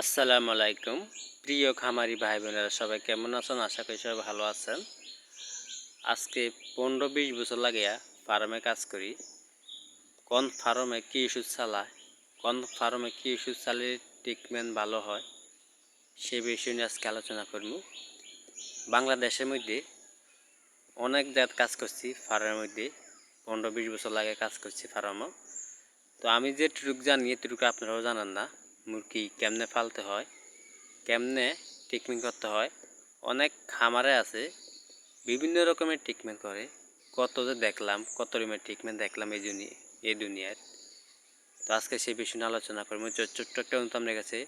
আসসালামু আলাইকুম প্রিয় খামারি ভাই বোনেরা সবাই কেমন আছেন? আশা করি সবাই ভালো আছেন। আজকে 15-20 বছর লাগিয়া ফার্মে কাজ করি। কোন ফার্মে কি ওষুধ চালায়, কোন ফার্মে কি ওষুধ চালিয়ে ট্রিটমেন্ট ভালো হয় সে বিষয় নিয়ে আজকে আলোচনা করব। বাংলাদেশের মধ্যে অনেক জাত কাজ করছি ফার্মের মধ্যে, 15-20 বছর লাগে কাজ করছি ফার্মে। তো আমি যেটুকু জানি এটুকু আপনারাও জানান না। মুরগি কেমনে পালতে হয়, কেমনে ট্রিটমেন্ট করতে হয়। অনেক খামারে আছে বিভিন্ন রকমের ট্রিটমেন্ট করে, কত যে দেখলাম, কত রকমের ট্রিটমেন্ট দেখলাম এই দুনিয়ার। তো আজকে সেই বিষয়ে নিয়ে আলোচনা করবো। ছোট্ট একটা অনুরোধ আপনার কাছে,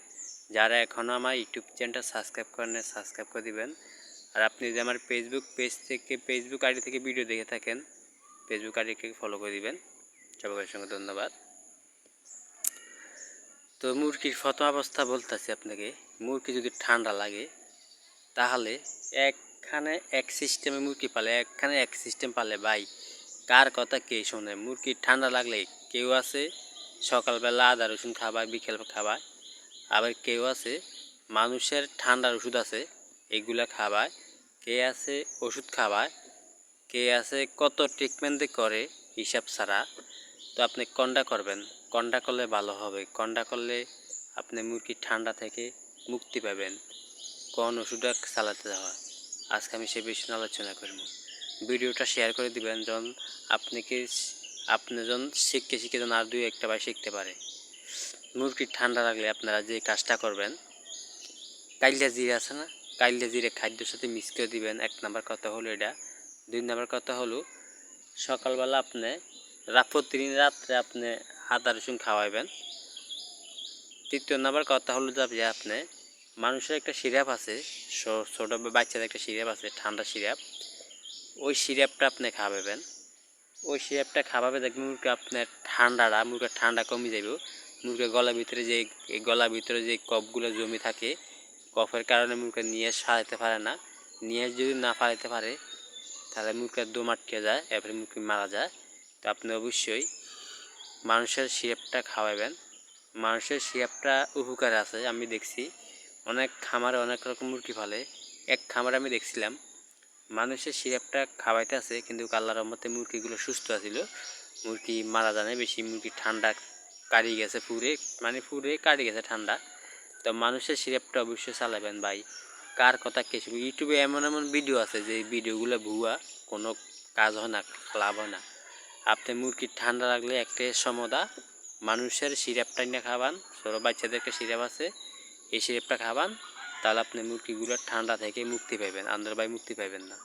যারা এখনও আমার ইউটিউব চ্যানেলটা সাবস্ক্রাইব করেন সাবস্ক্রাইব করে দিবেন। আর আপনি যদি আমার ফেসবুক আইডি থেকে ভিডিও দেখে থাকেন, ফেসবুক আইডিকে ফলো করে দিবেন। সবার সঙ্গে ধন্যবাদ। তো মুরগির প্রথম অবস্থা বলতেছি আপনাকে। মুরগি যদি ঠান্ডা লাগে তাহলে একখানে এক সিস্টেমে মুরগি পালে, একখানে এক সিস্টেম পালে ভাই কার কথা কে শোনে? মুরগি ঠান্ডা লাগলে কেউ আছে সকালবেলা আদা রসুন খাবায়, বিকেল খাবায়, আবার কেউ আছে মানুষের ঠান্ডার ওষুধ আছে এগুলা খাবায়, কে আছে ওষুধ খাবায়, কে আছে কত ট্রিটমেন্ট করে হিসাব ছাড়া। তো আপনি কোনটা করবেন? কোনটা করলে ভালো হবে? কোনটা করলে আপনি মুরগি ঠান্ডা থেকে মুক্তি পাবেন? কোন ওষুধটা চালাতে হয় আজকে আমি সে বিষয়ে আলোচনা করব। ভিডিওটা শেয়ার করে দিবেন যখন আপনি যখন শিখে যেন আর দুই একটা ভাই শিখতে পারে। মুরগি ঠান্ডা লাগলে আপনারা যে কাজটা করবেন, কাইল্লা জিরে আছে না, কাইল্লা জিরে খাদ্যের সাথে মিক্স করে দিবেন। 1 নাম্বার কথা হলো এটা। 2 নাম্বার কথা হলো সকালবেলা আপনি প্রতিদিন রাত্রে আপনি আদা রসুন খাওয়াইবেন। 3 নাম্বার কথা হলো যে আপনি মানুষের একটা সিরাপ আছে, ছোটো বাচ্চাদের একটা সিরাপ আছে, ঠান্ডা সিরাপ, ওই সিরাপটা আপনি খাওয়াবেন। ওই সিরাপটা খাওয়াবে দেখবেন মুরগি আপনার মুরগির ঠান্ডা কমে যাবে। মুরগির গলার ভিতরে যে কফগুলো জমে থাকে, কফের কারণে মুরগি নিয়ে সারাতে পারে না। নিয়ে যদি না পারাইতে পারে তাহলে মুরগির দম আটকে যায়, এরপরে মুরগি মারা যায়। তো আপনি অবশ্যই মানুষের সিরাপটা খাওয়াবেন। মানুষের সিরাপটা উপকার আছে, আমি দেখছি অনেক খামারে অনেক রকম মুরগি পালে। এক খামারে আমি দেখছিলাম মানুষের সিরাপটা খাওয়াইতে আছে, কিন্তু আল্লাহর রহমতে মুরগিগুলো সুস্থ আছিল, মুরগি মারা যায় না বেশি। মুরগি ঠান্ডা কাড়ি গেছে পুরে কাড়ি গেছে ঠান্ডা। তো মানুষের সিরাপটা অবশ্যই চালাবেন ভাই। কার কথা কে শুনবে? ইউটিউবে এমন এমন ভিডিও আছে যে ভিডিওগুলো ভুয়া, কোনো কাজ হয় না, লাভ হয় না। আপনি মুরগির ঠান্ডা লাগলে একটাই সমদা, মানুষের সিরাপটা নিয়ে খাবান। ছোটো বাচ্চাদেরকে সিরাপ আছে, এই সিরাপটা খাবান, তাহলে আপনি মুরগিগুলোর ঠান্ডা থেকে মুক্তি পাবেন, আন্দার ভাই মুক্তি পাবেন না।